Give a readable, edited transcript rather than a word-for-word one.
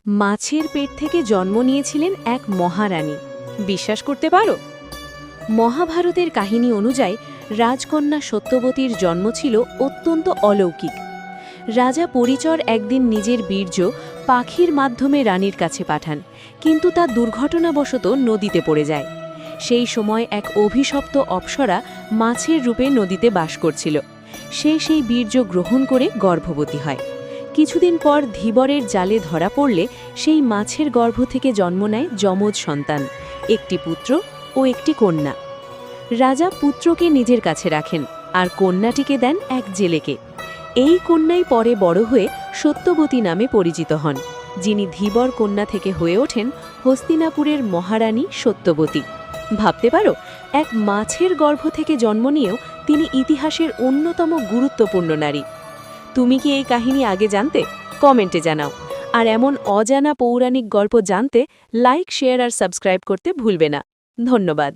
মাছের পেট থেকে জন্ম নিয়েছিলেন এক মহারানী। বিশ্বাস করতে পারো? মহাভারতের কাহিনী অনুযায়ী রাজকন্যা সত্যবতীর জন্ম ছিল অত্যন্ত অলৌকিক। রাজা পরিচর একদিন নিজের বীর্য পাখির মাধ্যমে রানীর কাছে পাঠান, কিন্তু তা দুর্ঘটনাবশত নদীতে পড়ে যায়। সেই সময় এক অভিশপ্ত অপ্সরা মাছের রূপে নদীতে বাস করছিল। সে সেই বীর্য গ্রহণ করে গর্ভবতী হয়। কিছুদিন পর ধীবরের জালে ধরা পড়লে সেই মাছের গর্ভ থেকে জন্ম নেয় যমজ সন্তান, একটি পুত্র ও একটি কন্যা। রাজা পুত্রকে নিজের কাছে রাখেন আর কন্যাটিকে দেন এক জেলেকে। এই কন্যাই পরে বড় হয়ে সত্যবতী নামে পরিচিত হন, যিনি ধীবর কন্যা থেকে হয়ে ওঠেন হস্তিনাপুরের মহারানী সত্যবতী। ভাবতে পারো, এক মাছের গর্ভ থেকে জন্ম নিয়েও তিনি ইতিহাসের অন্যতম গুরুত্বপূর্ণ নারী। তুমি কি এই কাহিনী আগে জানতে? কমেন্টে জানাও। আর এমন অজানা পৌরাণিক গল্প জানতে লাইক, শেয়ার আর সাবস্ক্রাইব করতে ভুলবে না। ধন্যবাদ।